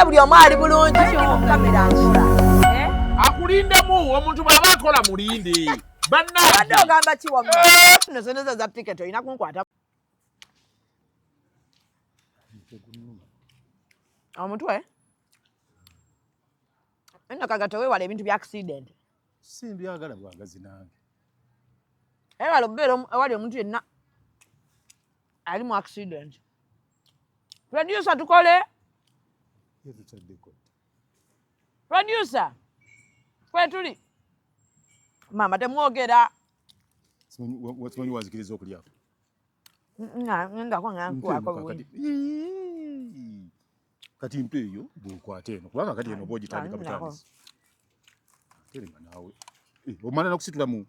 mulinde buli omu ali bulungi kamera nsula akulindemu omuntu bw'aba akola mulinde badde ogamba kiwa nosendeza za tiketi olina kunkwata omutwe eno kagata weewala ebintu bya accident simbyagala bwagazi nange ewala obubeera ewali omuntu yenna ali mu accident producer tukole producer kwetuli mama temwogera simanyi wazikiriza okulyako ngako ngankuwako kati mpe eyo bw'okwata eno kubanga kati eno oba ogitandika butandisi terema naawe omala nakusitulamu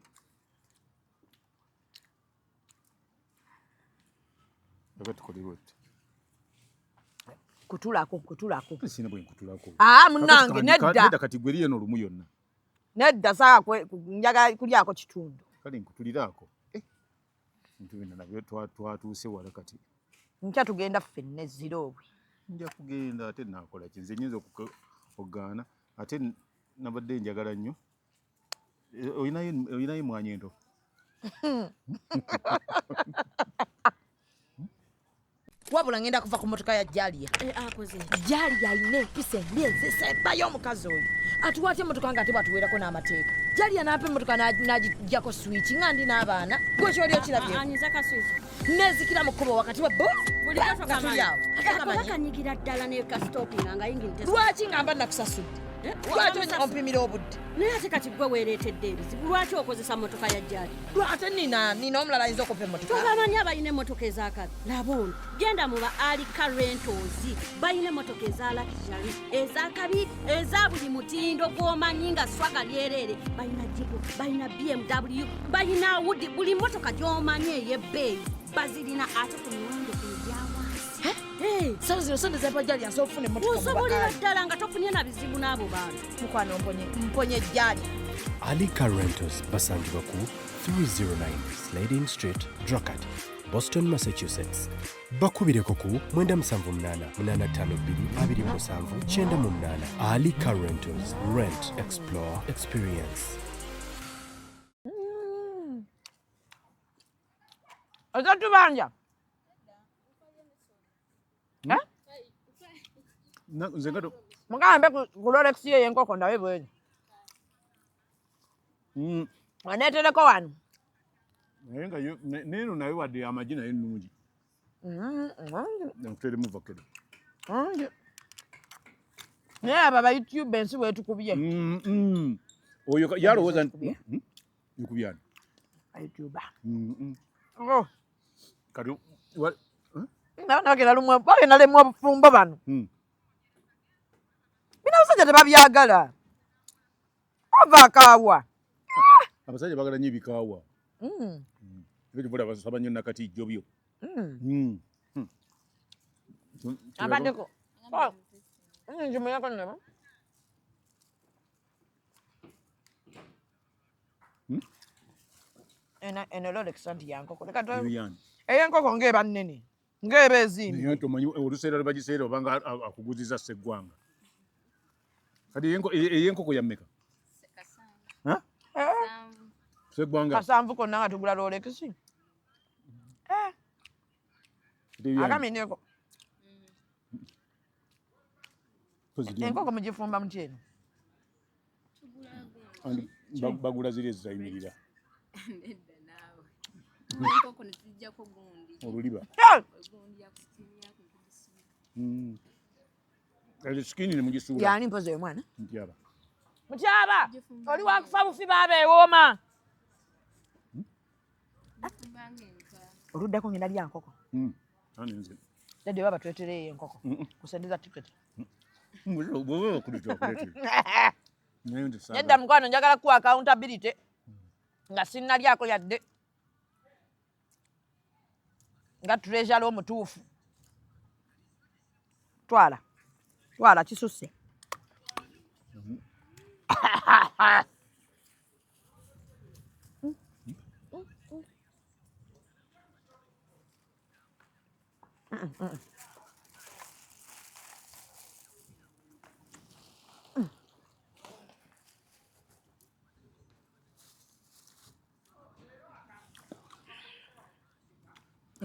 aga tukolerwa tti kutulako sina bwe nkutulako munange nedda kati gwe eri eno olumu yonna nedda saa njagala kulyako kitundu kale nkutuliraako bintu bino nabyo twatuuse wala kati nkya tugenda ffenna ezziroobwe nja kugenda ate naakola ki nze nyinza okugaana ate nabadde njagala nnyo olinayo mwanya ento wabula ngenda kuva ku motoka ya Jaliya Jaliya alina empisa embi ezisembayo omukazi oyo atuwaate emotoka nga ate bwatuweerako n'amateeka Jaliya n'apa emotoka n'agijjako swiki nga ndi n'abaana gwe kyoli okirabye nezikira mu kkubo wakati wa nga tuli awo akanyigira ddala ne kasitopinga nga yingirite lwaki ngamba nakusasudde lwaki ompimira obudde naye ate kati gwe weereetedde ebizibu lwaki okozesa motoka ya Jali lwate nina omulala ayinza okupa emotoka tobamanyi abalina emmotoka ezakabi laba ono genda mu ba Alika Rentals balina emmotoka eza luxury ezakabi eza buli mutindo gw'omanyi nga swaga lyereere balina jipu balina BMW balina Audi buli mmotoka gy'omanyi ey'ebbeeyi bazirina ate ku miwendo egyawansi sawa zino sonde zapa Jaliya nsobola okufuna emmotoka osobolera ddala nga tofunye na bizibu n'abo bantu mukwano mponye Jaliya Alika Rentals basangibwa ku 309 Slading Street, Dracut, Boston, Massachusetts. Bakubireko ku 978-852-277-98. Alika Rentals. Rent, explore, experience. ozatubanja nze ngato mugambe ku Rolex ye yenkoko ndawe bwezi waneetereko wano naye nga neeno naye wadde amagi naye nnungi nkuteremu vakedo naye abo abayouTube ensi bwetukubye oyo yalowooza nkubyani bayouTube kati bagenda lemu obufumbo bano bina abasajja tebabyagala ova akaawa abasajja bagala nnyo ebikaawa ebyo basaba nnyo nakati jjobyo abaddeko njimuyako nnebo eno Rolex anti yankoko ey'enkoko ng'eba nnene ng'eba ezimbi naye tomanyi oluseera lwe bagiseera obanga akuguziza sseggwanga kati ey'enkoko yammeka sseggwanga kasanvu konna nga tugula Rolex akamineko enkoko mugifumba muti eno bagula ziri ezitayimirira oluliba sikini nemugisuula yani mpozi oyo mwana ntyaba mukyaba oli wakufa bufi baaba ewooma oluddako ngenda lya nkoko dadde baba twetereyo enkoko kusendeza tiketi nedda mukwano njagala kuwa accountability nga sinnalyako yadde nga treasury omutuufu twala kisusse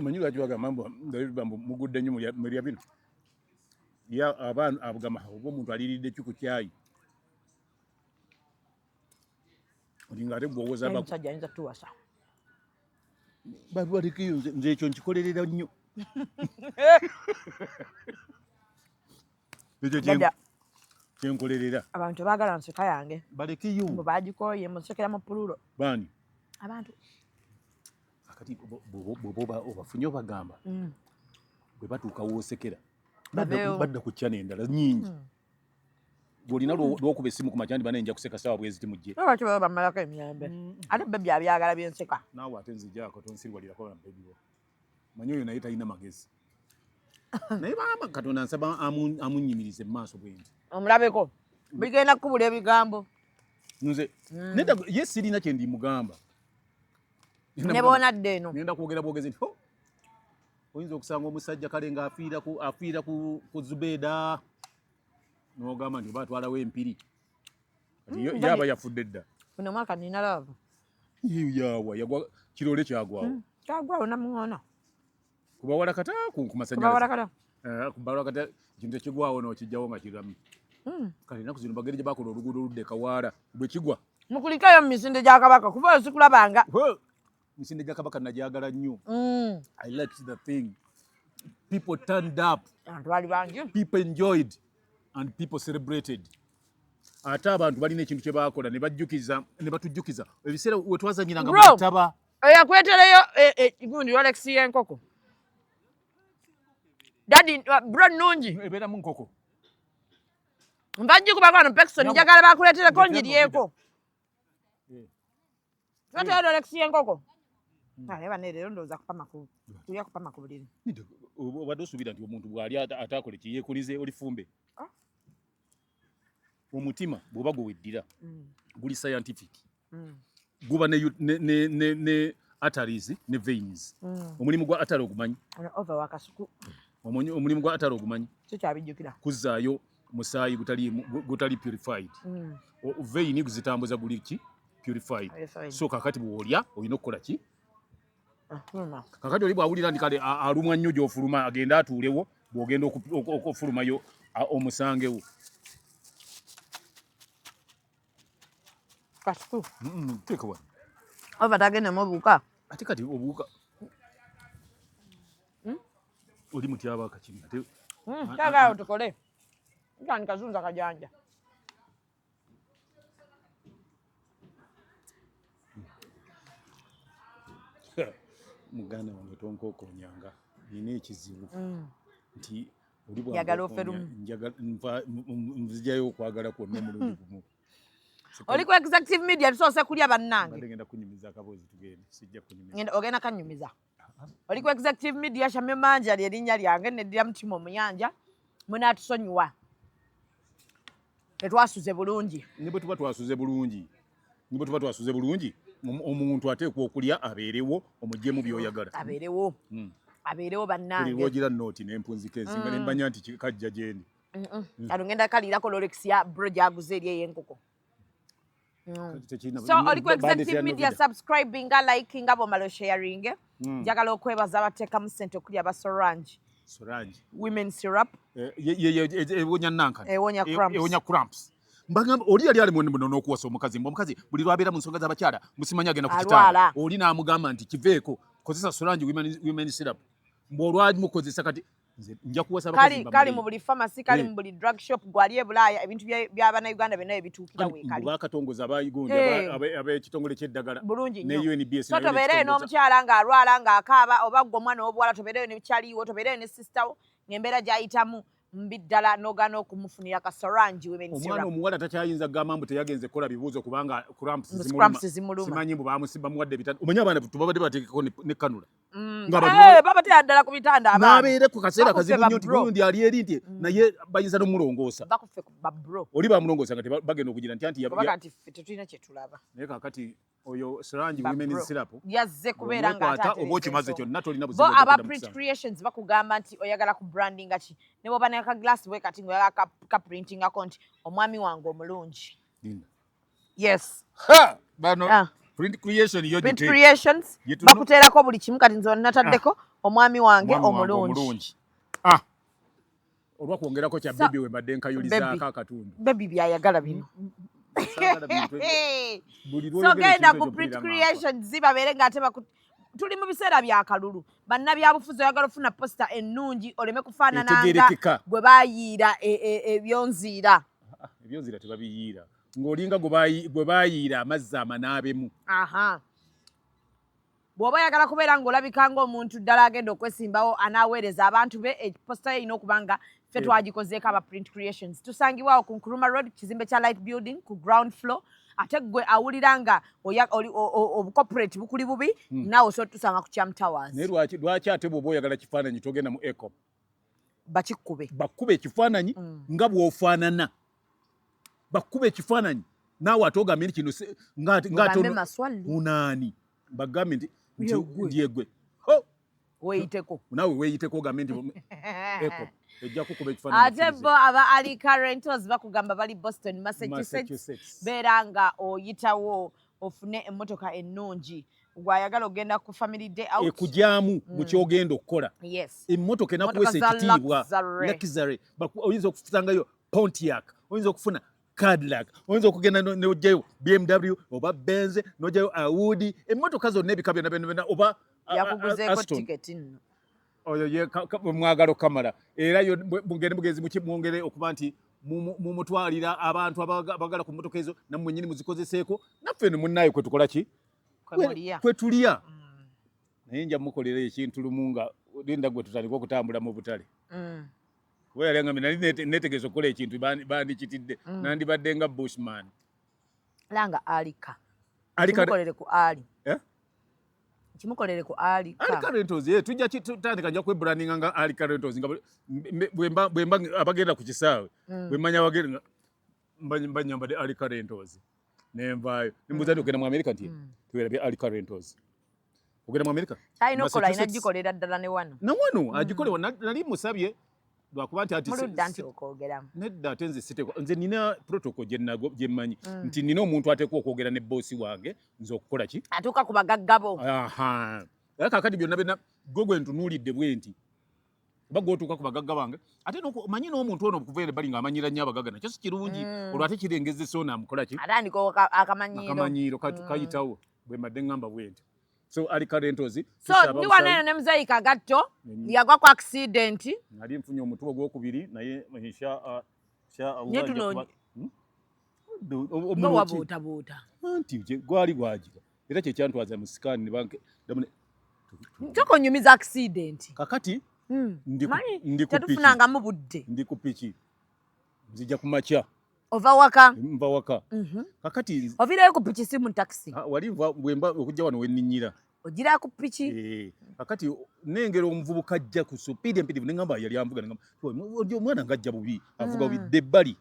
Manyi lwaki bagamba bambu mugudde nnyo mulya bino. Ya abaana abugama obo omuntu aliridde ki ku caayi. Olinga ate gw'owoza Omusajja ayinza tuwasa. Balwalikiyo nze ekyo nkikolerera nnyo. Ekyo kyenkolerera. Abantu baagala nseka yange. Balekeyo. Mbu bagikooye musekera mu pululo. Baani? Abantu. Akati bw'oba obafunye obagamba. Bwe batuuka w'osekera. Badda ku ccana endala nnyingi. Bw'olina lw'okuba essimu ku makyandi banenja kuseka sawa bwezi timujje. Lwaki baba bamalako emiyembe. Ate bebi abyagala byenseka. Naawe ate nzijjaako tonsirwalirako bebi wo. Manyi oyo naye talina magezi. Naye bamba Katonda nsaba amunnyimirize mu maaso bwenti. Omulabeko. Bigenda kubula ebigambo. Nze nedda ye sirina kye ndi mugamba. Ne boonadde eno. Ngenda kwogera bwogezi nti oyinza okusanga omusajja kale ng'afiira ku Zubeeda n'ogamba nti batwalawo empiri. Yaba yafudde dda. Guno mwaka nina laavu. Yawa yagwa kirole kyagwawo. Kyagwawo namuŋŋoona. Kubawala kata ku masannyalaze. Kubawala kata. Kubawala kata ekintu ekigwawo n'okijjawo nga kiramu. Kale ennaku zino bageri gye bakola oluguudo oludde Kawaala bwe kigwa. Mukulikayo mu misinde gya Kabaka kuba sikulabanga. Misinde gya Kabaka nagyagala nnyo. I liked the thing. People turned up. Abantu bali bangi. People enjoyed and people celebrated. Ate abantu balina ekintu kye baakola ne batujjukiza ebiseera we twazanyiranga mu ttaba. Eyakwetereyo gundi Rolex y'enkoko. Daddy bro nnungi. Ebeeramu nkoko. Mbajji kubako wano Pexton njagala bakuleetereko ngiryeko. Twatera Rolex y'enkoko. Naye baneerero ndowooza kulya kupama ku buliri. Obadde osuubira nti omuntu bw'ali ataakole kiyeekulize olifumbe. Omutima bw'oba guweddira guli scientific. Guba ne arteries ne veins. Omulimu gwa artery ogumanyi? Ova wakasuku. Omulimu gwa artery ogumanyi? Kikyabijjukira. Kuzzaayo musaayi gutali purified. Vein guzitambuza guli ki? Purified. So kakati bw'olya olina okukola ki? Kakati oli bw'awulira nti kale alumwa nnyo gy'ofuluma agenda atuulewo bw'ogenda okufulumayo omusangewo. Kasuku. Teeka wano. Ova tagendemu obuuka. Ate kati obuuka. Oli mutyaba akakiri. Kyagala tukole. Nkani kazunza kajanja. Muganda wange tonkookonyanga. Nina ekizibu. Nti oli njagala oferumu. Nzijayo okwagala kwonna omulundi gumu. Oli ku Executive Media tusoose kulya bannange. Ngenda kunyumiza akaboozi tugende. Sijja kunyumiza. Ogenda kanyumiza. Oli ku Executive Media Shamye Manja ly'erinnya lyange neddira Mutima Omuyanja. Munaatusonyiwa. Tetwasuze bulungi. Ne bwe tuba twasuze bulungi. Omuntu ateekwa okulya abeerewo omuggyemu by'oyagala. Abeerewo bannange. Buli lw'ogira nooti n'empunzika ensinga ne mbanya nti kajja gyendi. Kano ngenda kaliirako Rolex ya bro gy'aguze eri ey'enkoko. So oli ku Executive Media subscribinga, likinga, bomala sharinge. Njagala okwebaza abateekamu ssente okuli aba Sorange. Women syrup. Ewonya nankana. Ewonya cramps. Mbagamba oli yali ali muno n'okuwasa omukazi. Omukazi buli lwabeera mu nsonga z'abakyala musimanya agenda ku kitanda. Oli n'amugamba nti kiveeko kozesa Sorange women syrup. Bw'olwamukozesa kati nja kuwasa abakazi kali mu buli pharmacy, kali mu buli drug shop, gwali e Bulaaya, ebintu by'Abannayuganda byonna ebituukira weekali. Bakatongoza abayigunja ab'ekitongole ky'eddagala ne UNBS. So tobeereyo n'omukyala ng'alwala ng'akaaba oba ggwe omwana w'obuwala tobeereyo ne bikyaliiwo, tobeereyo ne sister wo ng'embeera gy'ayitamu mbi ddala n'ogaana okumufunira ka Sorange women syrup. Omwana omuwala takyayinza kugamba mbu teyagenze kukola bibuuzo kubanga cramps zimuluma. Simanyi mbu bamuwadde ebitanda. Omanyi abaana tubabadde bateekeko ne kanula. Baba teyadala ku bitanda abaana. N'abeere ku kaseera kazibu nnyo nti gundi ali eri nti naye bayinza n'omulongoosa. Bakufe ku babro. Oli bamulongoosa nga bagenda okugira nti kubanga nti ffe tetulina kye tulaba. Naye kaakati oyo Sorange women syrup yazze kubeera ng'ate oba okimaze kyonna tolina buzibu. Bo aba Print Creations bakugamba nti oyagala ku brandinga ki ne bw'oba n'aka glass bwe kati ng'oyagala ka printingako nti omwami wange omulungi. Yes. Bano Print Creations bakuteerako buli kimu kati nze nataddeko omwami wange omulungi olwakwongerako kya bebi we mbadde nkayulizaako akatundu bebi byayagala bino so genda ku Print Creations babeere ng'ate tuli mu biseera bya kalulu bannabyabufuzi oyagala ofuna posita ennungi oleme kufaanananga gwe baayiira ebyonziira tebabiyiira ng'olinga gwe baayiira amazzi amanaabemu bw'oba oyagala kubeera ng'olabika ng'omuntu ddala agenda okwesimbawo anaaweereza abantu be posita ye erina okuba nga ffe twagikozeeko aba Print Creations tusangibwawo ku Nkuruma Road kizimbe kya Light Building ku ground floor ate gwe awulira nga obucorporate bukuli bubi naawe osobola tusanga ku Cham Towers. Naye lwaki ate bw'oba oyagala kifaananyi togenda mu Eco bakube ekifaananyi nga bw'ofaanana bakube ekifaananyi naawe ate ogambe nti kino unaani bagambe nti ndiegwe weeyiteko naawe weeyiteko ogambe nti Eco ejja kukuba ekifaananyi ate bo aba Alika Rentals bakugamba bali Boston Massachusetts beera nga oyitawo ofune emmotoka ennungi gwayagala ogenda ku family day out ekujyamu mu kyogenda okukola emmotoka enakuwesa ekitiibwa luxury oyinza okusangayo Pontiac oyinza okufuna Cadillac oyinza okugenda n'ojjayo BMW oba Benz n'ojjayo Audi emmotoka zonna ebika byonna oba yakuguzeeko tiketi nno oyo ye mwagalo kamala era yo mugezi mwongere okuba nti mumutwalira abantu abagala ku mmotoka ezo nammwe nnyini muzikozeseeko naffe munnaye kwe tukola ki kwe tulya naye nja mukolera ekintu lumu nga linda gwe tutandika okutambula mu butale kubera nga nali netegeeza okukola ekintu bandikitidde nandibadde nga bushman langa Alika kimukolere ku Ali kimukolere ku Alika Rentals tujja tutandika nja kwebrandinga nga Alika Rentals nga bwemba abagenda ku kisaawe bwemanya abagenda mbanyambadde Alika Rentals nenvaayo nimbuuza nti ogenda mu America nti tuwerabye Alika Rentals ogenda mu America alina okukola alina gikolera ddala ne wano agikolewa nali musabye lwakuba nti muludda nti okwogeramu nedda ate nze nina protocol gye mmanyi nti nina omuntu ateekwa okwogera ne boosi wange nze okukola ki atuuka ku bagaggabo era kaakati byonna gwe gwe ntunuulidde bwe nti oba gw'otuuka ku bagagga bange ate manyi n'omuntu ono okuva ere bali ng'amanyira nnyo abagagga nakyo si kirungi olwo ate kirengeze so naamukola ki atandika akamanyiiro kayitawo bwe mbadde ŋŋamba bwe nti so Alika Rentals so ndi wano eno ne muzeeyi Kagatto yagwa ku accident nali nfunye omutwe ogwokubiri naye wabuutabuuta anti gwali gwajiga era kyekyantwaza mu sikaani tokonyumiza accident kakati tetufunangamu budde ndi ku piki nzija ku makya ova waka nva waka kakati ovirayo ku piki si mu taxi wali bwemba okujja wano wenninyira ogira ku piki kakati nengera omuvubuka ajja ku supiidi empitivu neŋŋamba yali anvuga neŋŋamba omwana ng'ajja bubi avuga bubidde ebbali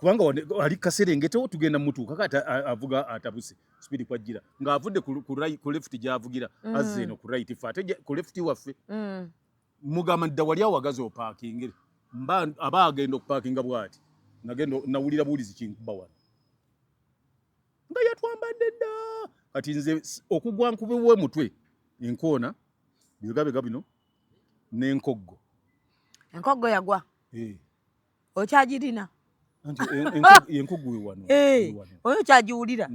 kubanga ali kaserengeto tugenda mutuuka kati avuga atabuse supiidi kwajjira ng'avudde ku lefti gy'avugira azza eno ku right fe ate ku lefti waffe mugamba dda wali awagazi opaakingire aba agenda okupaakinga bw'ati nawulira buulizi kinkuba wano nga yatwambadde dda kati nze okugwa nkubiwe mutwe enkoona bigabega bino n'enkoggo yagwa okyagirina enkoggo we wano oyo kyagiwulira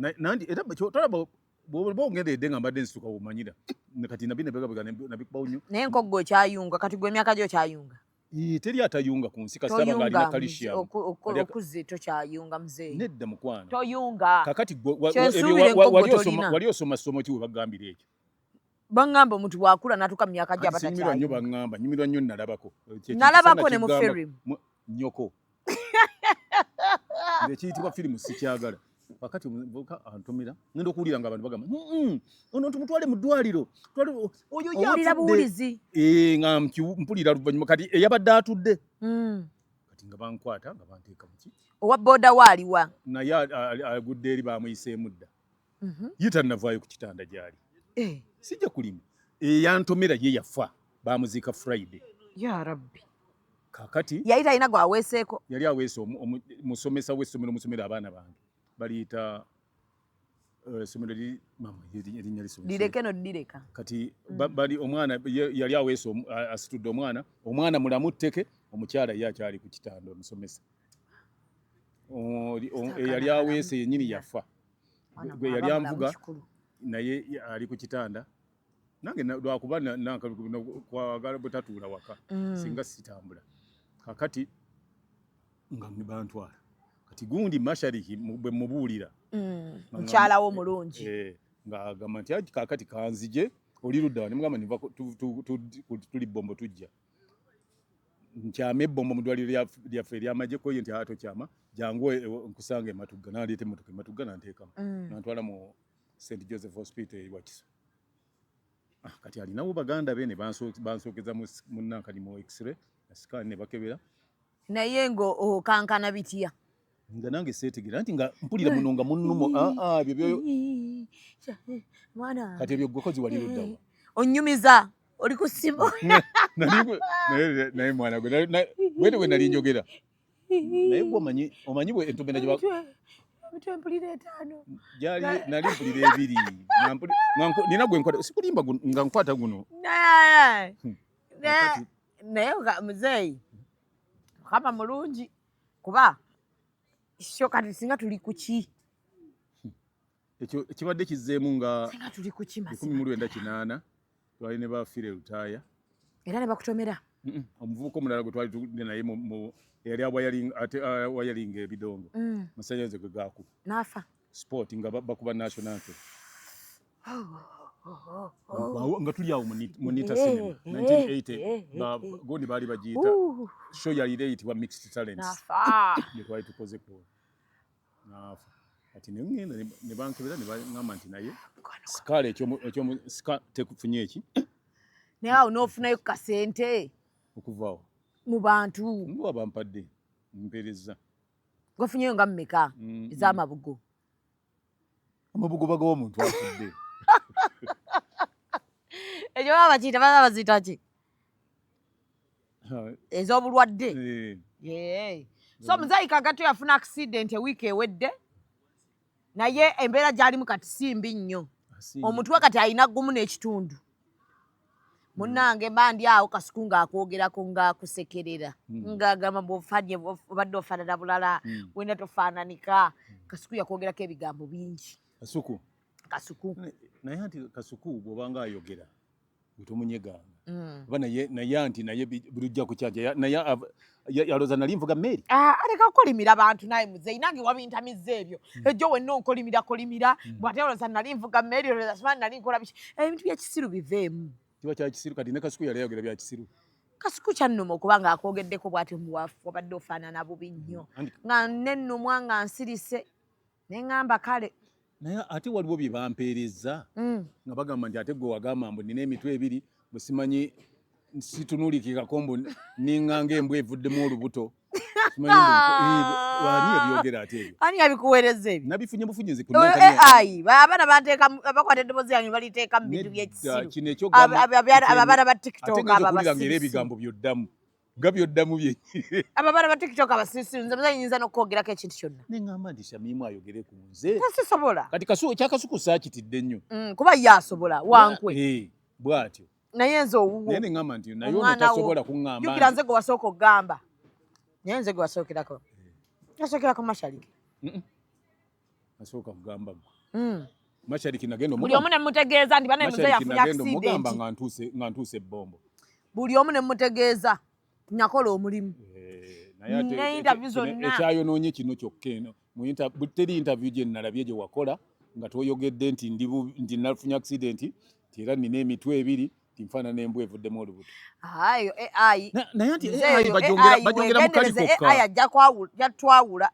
era tolaba bw'oba ogendedde nga mbadde nsituka bumanyira kati nabinabegabega nabikubawo nnyo naye enkoggo okyayunga kati gwe emyaka gyo okyayunga teri atayunga ku nsi kasita nga alina calcium okuzze tokyayunga muzeeyi nedda mukwano toyunga kakati wali osoma ssomo ki we bagambira ekyo baŋŋamba omuntu bwakula natuka mu myaka gy'abatakyayunga nnyo baŋŋamba nyumirwa nnyo nalabako ne mu firimu nnyoko ekiyitibwa firimu sikyagala wakati omuvubuka antumira ngenda okuwulira nga abantu bagamba ono tumutwale mu ddwaliro oyo owulira buwulizi nga mpulira luvannyuma kati eyabadde atudde kati nga bankwata nga banteeka muki owa booda waaliwa naye agudde eri bamuyiseemu dda ye tannavaayo ku kitanda gy'ali sijja kulima eyantomera ye yafa bamuziika Friday ya rabbi kakati yali talina gwaweeseeko yali aweese musomesa w'essomero musomero abaana bange baliyita somero li mama erinnya lisomesa direke no direka kati bali omwana yali aweso asitudde omwana mulamu tteke omukyala yakyali ku kitanda omusomesa yali aweese yennyini yafa gwe yali anvuga naye ali ku kitanda nange lwakuba kwagala bwe tatuula waka singa sitambula kakati nga bantwala kati gundi mashariki bwe mubuulira mukyala wo mulungi ng'agamba nti kakati kanzije oli ludda wa ne mugamba niva tuli bombo tujja nkyama ebbombo mu ddwaliro lyaffe eryamagye koye nti tokyama jangu nkusanga ematugga naleeta ematugga nanteekamu nantwala mu St Joseph Hospital ewakiso kati alinawo baganda be ne bansookeza munankani mu x-ray scan ne bakebera naye ng'okankana bitya nga nange seetegera nti nga mpulira muno nga munnumo byo kati ebyo gwekozi wali luddawa onyumiza oli ku ssimu naye mwana gwe bwete bwe nali njogera naye gwe omanyi bwe entomera emitwe mpulira 5 gyali nali mpulira 2 nina gwe nkwata sikulimba nga nkwata guno naye muzeeyi mukama mulungi kuba sio kati singa tuli kuki ekyo kibadde kizzeemu nga singa tuli kuki masima 1998 twali ne bafiire lutaaya era ne bakutomera omuvubuka omulala gwe twali tulidde naye yali wayalinga ebidongo masannyalaze gwe gaaku n'afa sport nga bakuba national anthem nga tuli awo mu Nita Cinema 1980 gondi baali bagiyita show yali eyitibwa Mixed Talents gye twali tukozeko n'afa kati nengenda ne bankebera ne baŋŋamba nti naye sikala ekyomusika tekufunye eki naye awo n'ofunayo ku kasente okuvaawo mu bantu mbuwa bampadde mpereza gwafunyeyo nga mmeka ez'amabugo amabugo bagawa omuntu afudde ekyo baba bakiyita baba baziyita ki ez'obulwadde so muzayi kagatu yafuna accident ewiiki ewedde naye embeera gy'alimu kati simbi nnyo omutwe kati alina gumu n'ekitundu munnange mandi awo kasuku ng'akwogerako ng'akusekerera ng'agamba obadde ofaanana bulala wenda tofaananika kasuku yakwogerako ebigambo bingi kasuku naye anti kasuku bw'obanga ayogera bwetomunyeganga oba naye anti naye bulujja kukyanja naye yaloza nali nvuga mmeri aleka kukolimira abantu naye muzeeyi nange wabintamiza ebyo ejjo wenna onkolimira bw'ate oloza nali nvuga mmeri oloza simani nali nkola biki ebintu byekisiru biveemu kiba kya kisiru kati ne kasuku yali ayogera bya kisiru kasuku kyannuma okuba ng'akwogeddeko bw'ati omuwafu wabadde ofaanana bubi nnyo nga nennumwa nga nsirise ne ŋŋamba kale naye ate waliwo bye bampeereza nga bagamba nti ate gwe wagamba mbu nina emitwe 2 bwe simanyi situnuulikikako mbu niŋŋanga embwa evuddemu olubuto ani yabyogera ate ebyo ani yabikuweereza ebyo nabifunye bufunye nze AI abaana bakwata eddoboozi yange baliteeka mu bintu by'ekisiru abaana ba tiktok ababasiru ebigambo byoddamu nga byoddamu bye abaana ba tiktok abasirusiru nze muzayi nyinza n'okwogerako ekintu kyonna neŋŋamba nti Shamimu ayogere ku nze sisobola kati ekyakasuku saakitidde nnyo kuba ye asobola wankwe bw'atyo naye nze owuwo naye neŋŋamba nti naye ono tasobola kuŋŋamba jjukira nze gwe wasooka okugamba naye nze gwe wasookerako yasookerako mashariki asooka kugamba gwe mashariki nagenda buli omu ne mutegeeza nti bana muzeeyi afunye accident nga ntuuse ebbombo buli omu ne mutegeeza nakola omulimu ne interview zonna ekyayonoonye kino kyokka eno teri interview gye nalabye gye wakola nga toyogedde nti nafunye accident nti era nina emitwe 2 nfaanana embwa evuddemu olubuto ayo AI naye nti AI bajongera mu kali kokka AI ajja twawula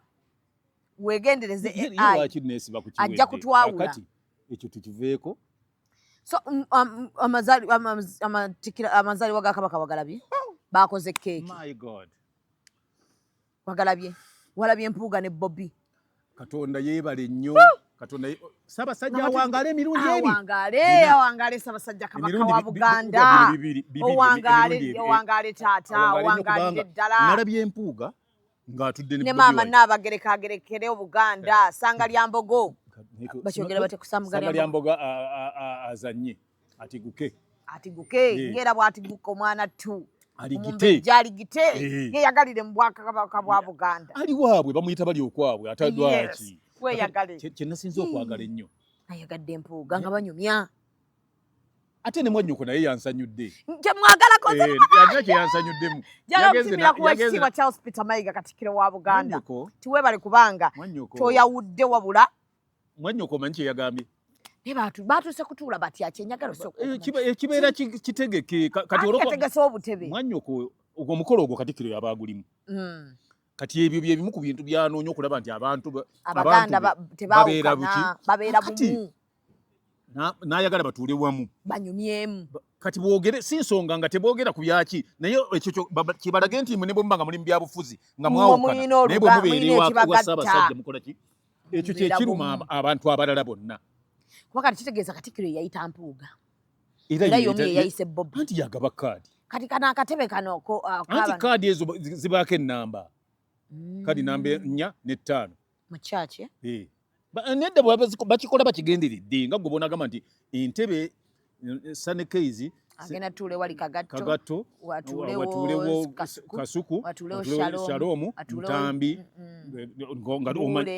weegendereze AI lwaki neesiba ku kiwedde ajja kutwawula kati ekyo tukiveeko so amazaalibwa ga Kabaka wagalabye bakoze keeki my god wagalabye walabye empuuga ne Bobby Katonda yeebale nnyo Katonda Ssaabasajja awangaale emirundi awangaale Ssaabasajja Kabaka wa Buganda owangaale taata owangaalire ddala nalabye empuuga ng'atudde ne maama Nnaabagereka agerekere Obuganda Ssanga lya Mbogo Bakyogera bate kusamugala Lyamboga azanye atiguke ngera bwatiguka omwana tu aligite ye yagalire mu Bwakabaka bwa Buganda ali waabwe bamuyita bali okwabwe atadwaki weyagale kye nasinza okwagala ennyo ayagadde empuuga nga banyumya ate ne mwannyoko naye yansanyudde kyemwagalako yalina kye yansanyuddemu jalakusimira kuwa ekitiibwa Charles Peter Mayiga Katikkiro wa Buganda tiwebale kubanga kyoyawudde wabula mwannyoko manyi kye yagambye batuuse kutuula batya kyenyagala ekibeera kitegeke kati yategese obutebe mwannyoko omukolo ogwo Katikkiro yaba agulimu kati ebyo bye bimu ku bintu byanoonya okulaba nti Abaganda babeera bumu n'ayagala batuule wamu banyumyemu kati boogere si nsonga nga teboogera ku byaki naye ekyo kibalage nti ne bwe muba nga muli mu byabufuzi nga mwawukana naye bwe mubeera ewa Ssaabasajja mukola ki ekyo kye kiruma abantu abalala bonna kuba kati kitegeeza Katikkiro yayita mpuuga era yomi yayise Bobi anti yagaba kaadi kati kana akatebe kano anti kaadi ezo zibaako ennamba kaadi namba 4 ne 5 mu kyaki nedda bakikola bakigenderedde nga gwe bonagamba nti entebe Sanekeizi agenda tuule wali Kagatto watuulewo Kasuku watuulewo Shalomu Ntambi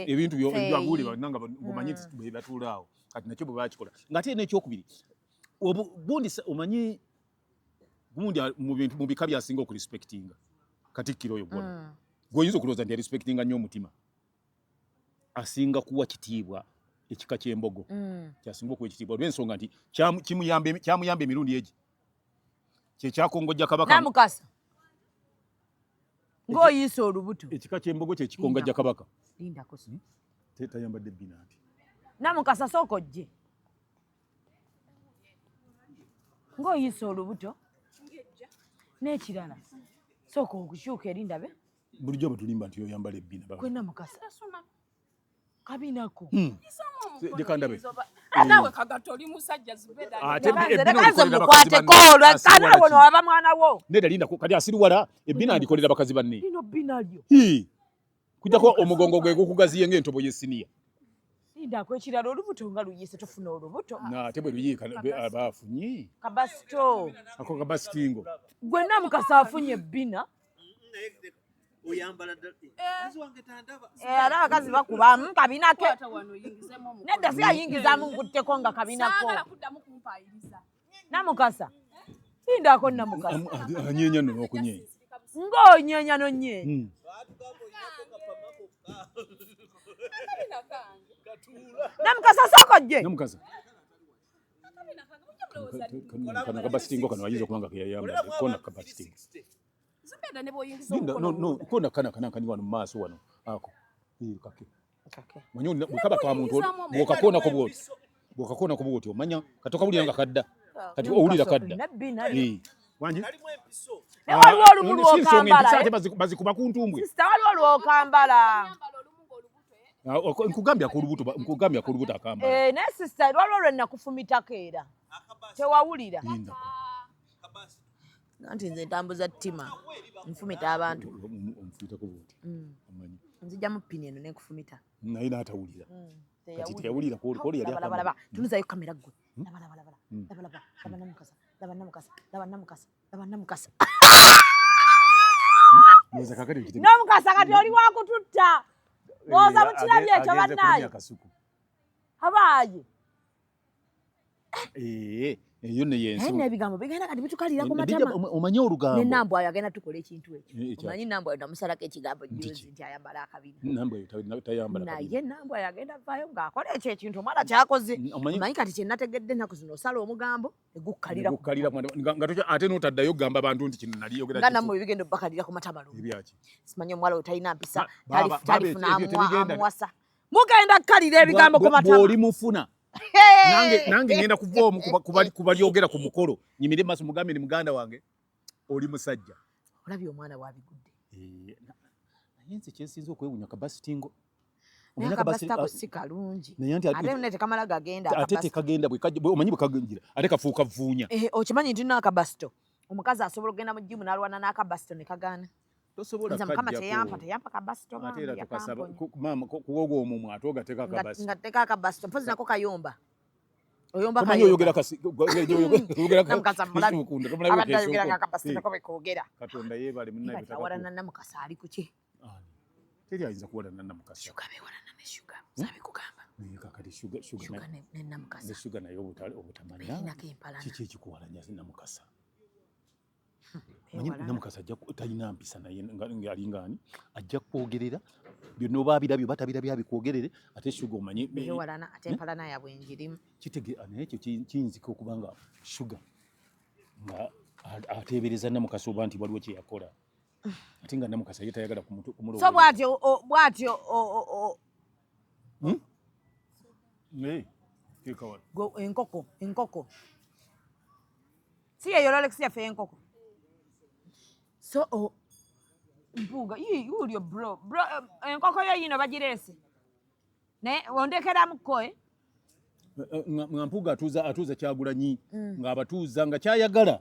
ebintu byagule nga omanyi bwe batuulaawo kati nakyo bwe bakikola ng'ate n'ekyokubiri gundi omanyi gundi mu bika byasinga okurespectinga Katikkiro oyo gwonna gw'oyinza okulowooza nti arespectinga nnyo omutima asinga kuwa kitiibwa ekika ky'embogo kyasinga okuwa ekitiibwa olw'ensonga nti kyamuyamba emirundi egi kyekyakongojja Kabaka Namukasa ng'oyiisa olubuto ekika ky'embogo kyekikongojja Kabaka lindako tayambadde Bina ati Namukasa sooka ojje ng'oyiisa olubuto n'ekirala sooka okukyuka erindabe bulijjo batulimba nti yoyambala ebbina kwe Namukasa kabinako likandabe nawe Kagatto oli musajja Zubeda mukwateko olwekana wono waba mwana wo nedda linda kati asiriwala ebbina alikolera bakazi banne lino bbina lyo kujjako omugongo gwe gukugaziye ng'entobo y'essiniya lindako ekirala olubuto nga luyiise tofuna olubuto ate bwe luyiika abaafunye kabasito ako kabasitingo gwe Namukasa afunye ebbina era abakazi bakubamu kabinako nedda si ayingizaamu nkutteko nga kabinako Namukasa lindako Namukasa anyeenya nno n'okunyeenya ng'onyeenya nonyeenya Namukasa sooka ojje Namukasa kano kabasitingo kano ayinza okuba nga keyayambadde kona kabasitingo kona kana kani wano mu maaso wano ako kake manyi bwekaba ka muntu bw'okakoonako bw'oti omanya katoka bulira nga kadda kati owulira kadda wangi waliwo olumu lw'okambala bazikuba ku ntumbwe waliwo lw'okambala nkugambya ko olubuto akambala naye sisita waliwo lwe nakufumitako era tewawulira nti nze ntambuza ttima nfumita abantu omufumitako bwoti amanyi nzijjamu pini eno nenkufumita naye n'atawulira kati teyawulira koli yali akambala tunuzayo kamera gwe laba Namukasa Namukasa kati oli wakututta booza mukirabyo ekyo bannaye abaaye eyo neyensi n'ebigambo bigenda kati bitukalira ku matama omanyi olugambo n'ennambwayo agenda tukola ekintu ekyo omanyi nnambwayo namusalako ekigambo juzi nti ayambala akabina naye nnambwayo agenda vaayo ng'akola ekyo ekintu omwana kyakoze omanyi kati kyenategedde ennaku zino osala omugambo egukkalira ate n'otaddayo gamba abantu nti kino naliyogera nga nammwe bigenda obbakalira ku matama lumu simanyi omuwala oyo talina mpisa talifuna amuwasa mugenda kkalira ebigambo ku matama bw'oli mufuna nange ngenda kuva omu kubalyogera ku mukolo nyimire maaso mugambe ni muganda wange oli musajja olabye omwana wabigudde naye nze kyensinza okwewunya kabasitingo naye akabasitako si kalungi ate ne tekamala gagenda ate tekagenda omanyi bwe kagenjira ate kafuuka vuunya okimanyi nti n'akabasito omukazi asobola okugenda mu jjimu n'alwana n'akabasito ne kagaana tosobola nze mukama teyampa kabasito ate era tukasaba mama kuwogo omumwe atogateka akabasito ngateka akabasito mpozi nako kayomba oyomba kayo oyogera kasi oyogera namukasa mulabi abadde ayogera akabasito nako bekogera Katonda yebale munnaye bitaka warana namukasa ali kuki teri ayinza kuwalana namukasa shuga be warana ne shuga sabe kugamba kakati shuga ne namukasa ne shuga nayo obutamanya kiki ekikuwalanya namukasa namukasa ajja talina mpisa naye ngali ngani ajja kwogerera byonna oba birabyo batabirabyo abikwogerere ate shuga omanye bewalana ate empalana yabwe njirimu kitege nekyo kiyinzika okuba nga shuga nga ateebereza namukasa oba nti waliwo kyeyakola ate nga namukasa ye tayagala kumulowooza so bwatyo enkoko si yeyo Rolex yaffe enkoko so mpuga yulyo bro enkoko yo yino bagirese ne ondekeramuko nga mpuga atuuza Kyagulanyi ng'abatuuza nga kyayagala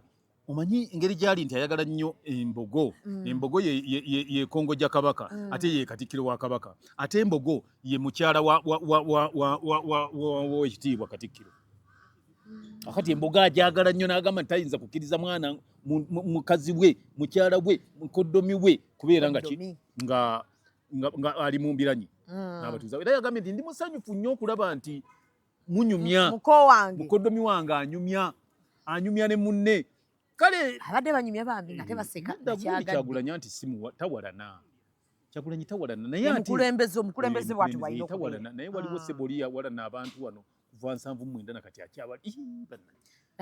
omanyi engeri gyali nti ayagala nnyo embogo embogo ye Kongojja Kabaka ate ye Katikkiro wa Kabaka ate embogo ye mukyala wa ekitiibwa Katikkiro akati embogo ajagala nnyo n'agamba nti tayinza kukkiriza mwana mukazi we mukyala we mukoddomi we kubeera nga ali mu mbiranyi n'abatuuza era yagambye nti ndi musanyufu nnyo okulaba nti munyumya mukoddomi wange anyumya ne munne kale abadde banyumya bambi nga tebaseka Kyagulanyi anti tawalana Kyagulanyi tawalana naye ati omukulembeze bwati walina tawalana naye waliwo Seboli yawalana abantu wano kuva 79 nakati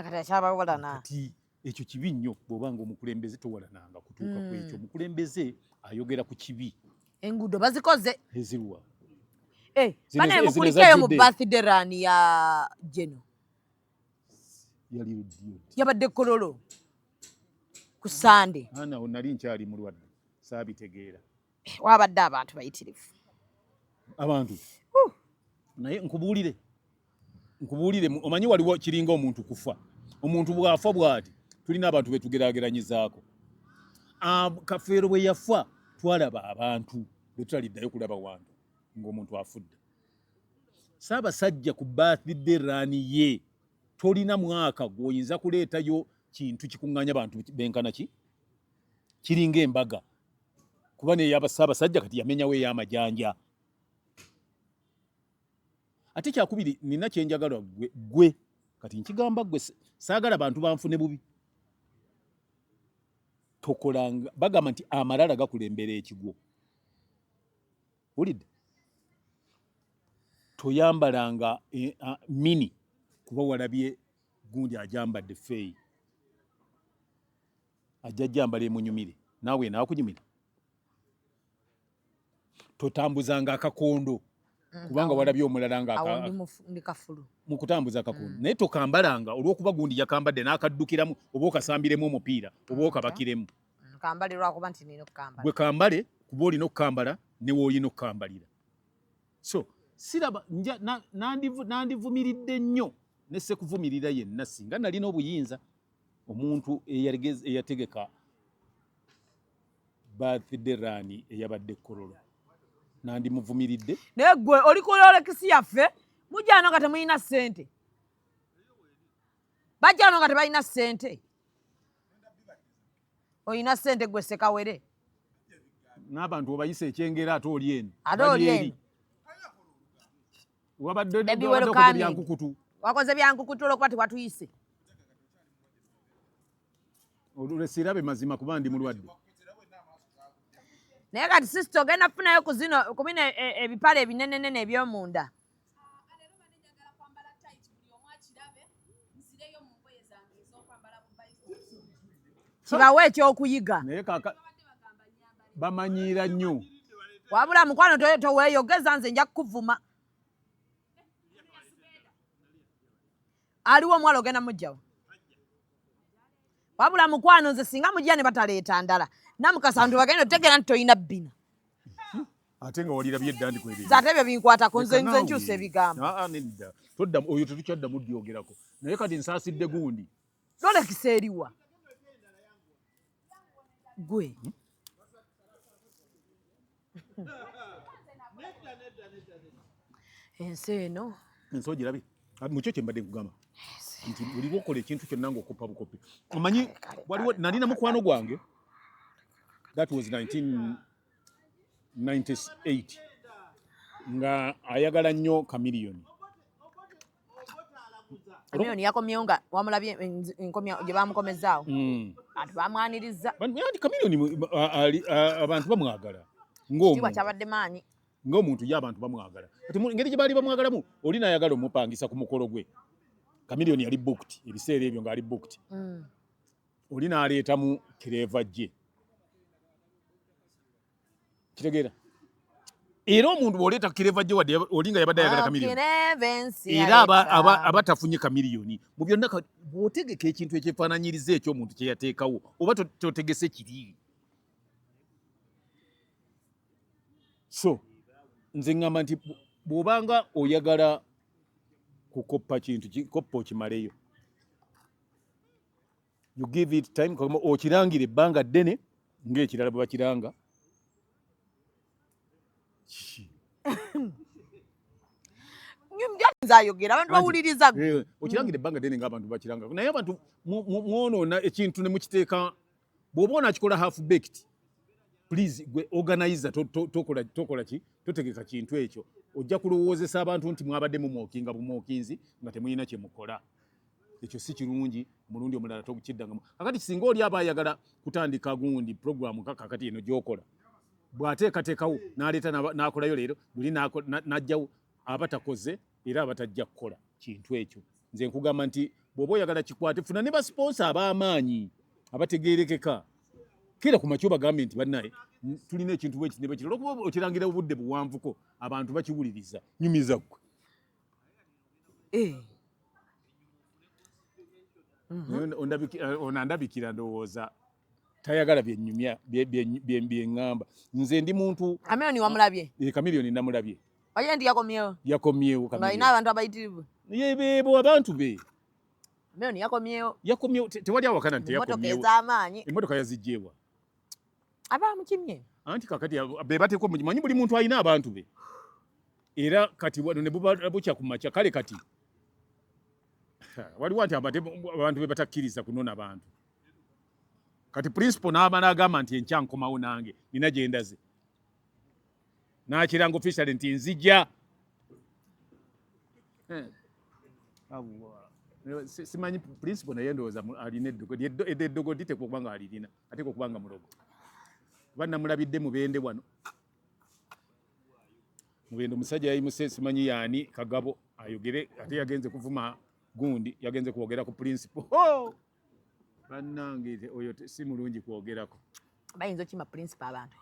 akyabawalana kati ekyo kibi nnyo bw'oba nga omukulembeze towalananga kutuuka ku ekyo omukulembeze ayogera ku kibi enguudo bazikoze ezirwa bana mukulikeyo mu birthday run ya Jeno yabadde Kololo ku Sande ana onali nkyali mulwadde saabitegeera wabadde abantu bayitirifu abantu naye nkubuulire omanyi waliwo kiringa omuntu kufa omuntu bwafa bwati tulina abantu betugeraageranyizaako Kafeero bwe yafa twalaba abantu betutaaliddayo kulaba wantu ng'omuntu afudde Ssaabasajja ku birthday run ye tolina mwaka gw'oyinza kuleetayo kintu kikuŋŋaanya abantu benkana kiringa embaga kuba neyaba Ssaabasajja kati yamenyawo ey'amajanja ate kyakubiri nina kyenjagala gwe kati nkigamba gwe saagala bantu banfune bubi tokolanga bagamba nti amalala gakulembera ekigwo wulidde toyambalanga mini kuba walabye gundi ajambadde feeyi ajja jambala emunyumire naawe naakunyumira totambuzanga akakondo kubanga walabye omulala nga mu kutambuza akakondo naye tokambalanga olw'okuba gundi yakambadde n'akaddukiramu oba okasambiremu omupiira oba okabakiremu gwe kambale kuba olina okukambala newoolina okukambalira so siraba nandivumiridde nnyo nesekuvumirira yenna singa nalina obuyinza omuntu eyategeka birthday run eyabadde Kololo nandimuvumiridde naye gwe oli ku Rolex yaffe mujjano nga temulina ssente bajjano nga tebalina ssente olina ssente gwe Sekawere n'abantu obayise ekyengera ate oli eno wabadde byankukutu wakoze byankukutu olwokuba tewatuyise olwesirabe mazima kuba ndi mulwadde naye kati sisita ogenda kufunayo ku bino ebipale ebinenenene eby'omunda kibawe ekyokuyiga naye kaka bamanyiira nnyo wabula mukwano toweeyogeza nze nja kukuvuma aliwo omuwala ogenda mujjawo wabula mukwano nze singa mujja ne bataleeta ndala namukasa nti bagenda otegeera nti toyina bbina ate nga walirabye edda ndikwereza ate ebyo binkwatako nze nkyusa ebigambo nedda todda oyo tetukyaddamu ddyogerako naye kati nsaasidde gundi Rolex eriwa gwe ensi eno ensi girabe mukyo kye mbadde nkugamba nti buli lwokola ekintu kyonna ng'okoppa bukopi omanyi waliwo nalina mukwano gwange that was 1998 nga ayagala nnyo Chameleone. Chameleone yakomyewo nga wamulabye enkomya gye bamukomezaawo ati bamwaniriza anti Chameleone abantu bamwagala kitiibwa kyabadde maanyi ng'omuntu ye abantu bamwagala ati ngeri gye baali bamwagalamu oli n'ayagala omupangisa ku mukolo gwe Chameleone yali booked ebiseera ebyo ng'ali booked oli n'aleetamu kireeva gye kitegeera era omuntu bw'oleeta kireeva gye wadde oli nga yabadde ayagala Chameleone era aba tafunye Chameleone mu byonna bw'otegeka ekintu ekyefaananyiriza eky'omuntu kye yateekawo oba totegese kiri so nze ngamba nti bw'obanga oyagala kukoppa kintu koppa okimaleyo you give it time okirangire ebbanga ddene ng'ekirala bwe bakiranga nzayogera abantu bawuliriza okirangire ebbanga ddene ng'abantu bakiranga naye abantu mwonoona ekintu ne mukiteeka bw'oba onakikola half baked please gwe organizer tokola ki totegeka kintu ekyo ojja kulowoozesa abantu nti mwabadde mumwokinga bumwokinzi nga temulina kye mukola ekyo si kirungi mulundi omulala tokukiddangamu kakati singa oli aba ayagala kutandika gundi programu kakati eno gy'okola bw'ateekateekawo n'aleeta n'akolayo leero luli n'ajjawo aba takoze era aba tajja kukola kintu ekyo nze nkugamba nti bw'oba oyagala kikwate funa ne basponsa ab'amaanyi abategeerekeka kera ku makyo bagambe nti bannaye tulina ekintu bwe kitebe kiri olwokuba okirangira obudde buwanvuko abantu bakiwuliriza nyumiza ggwe onandabikira ndowooza tayagala byenyumya byeŋŋamba nze ndi muntu Chameleone wamulabye Chameleone namulabye oye ndi yakomyewo ng'alina abantu abayitirivu yebeebo abantu be Chameleone yakomyewo tewali awakana nti emmotoka ez'amaanyi emmotoka yazigjeewa abamukimye anti kakati be bateekwa mumanyi buli muntu alina abantu be era kati wano ne bukya ku makya kale kati waliwo nti abantu be batakkiriza kunona bantu kati principal n'aba n'agamba nti enkya nkomawo nange nina gye ndaze n'akiranga officially nti nzija simanyi principal naye ndowooza alina eddogo litekwa okuba nga alirina ateeka okuba nga mulogo oba namulabidde mubende wano mubende omusajja yayimuse simanyi yaani Kagabo ayogere ate yagenze kuvuma gundi yagenze kwogera ku principal bannange oyo si mulungi kwogerako bayinza okima principal abantu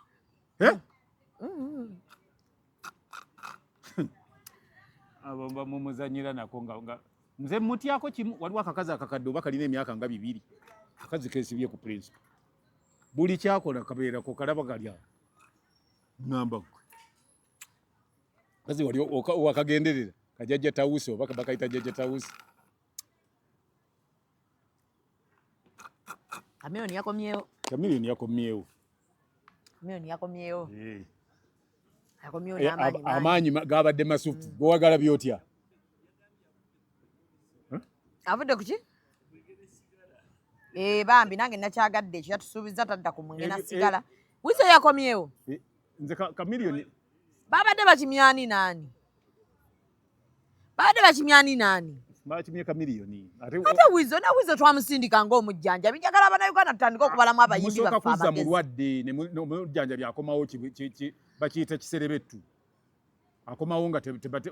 abo bamumuzanyira nako nga nze mutyako kimu waliwo akakazi akakadde oba kalina emyaka nga 2 akazi kesibye ku principal buli kyakola kabeerako kalaba kalya ngamba gwe kazi wali wakagenderera kajajja tawusi oba bakayita jajja tawusi Chameleone yakomyewo amaanyi gabadde masufu gwewagala byotya avudde kuki bambi nange nakyagadde ekyo yatusuubiza tadda ku mwenge nasigala wiso yakomyewo nze Chameleone babadde bakimyani nani bakimye Chameleone ate wizo twamusindika ng'omujjanjabi njagala abannayuganda tutandika okubalamu abayimbi baffe kuza mulwadde omujjanjabi akomawo bakiyita kiserebettu akomawo nga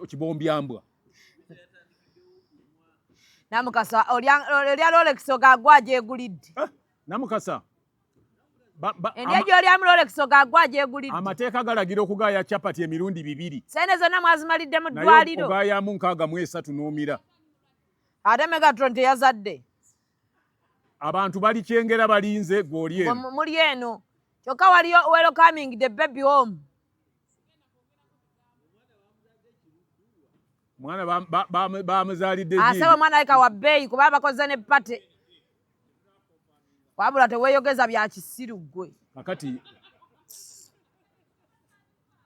kibombyambwa namukasa olya Rolex ogagwa gyegulidde namukasa endya gyolyamu Rolex ogagwa gyegulidde amateeka galagira okugaaya capati emirundi 2 sente zonna mwazimalidde mu ddwaliro ogaayamu 63 n'omira ate Megatron teyazadde abantu balikyengera balinze gw'oli eno muli eno kyokka waliyo welcoming the baby home mwana bamuzaalidde asaba omwana aleka wa bbeeyi kuba abakoze ne pate wabula teweeyogeza bya kisiru gwe kakati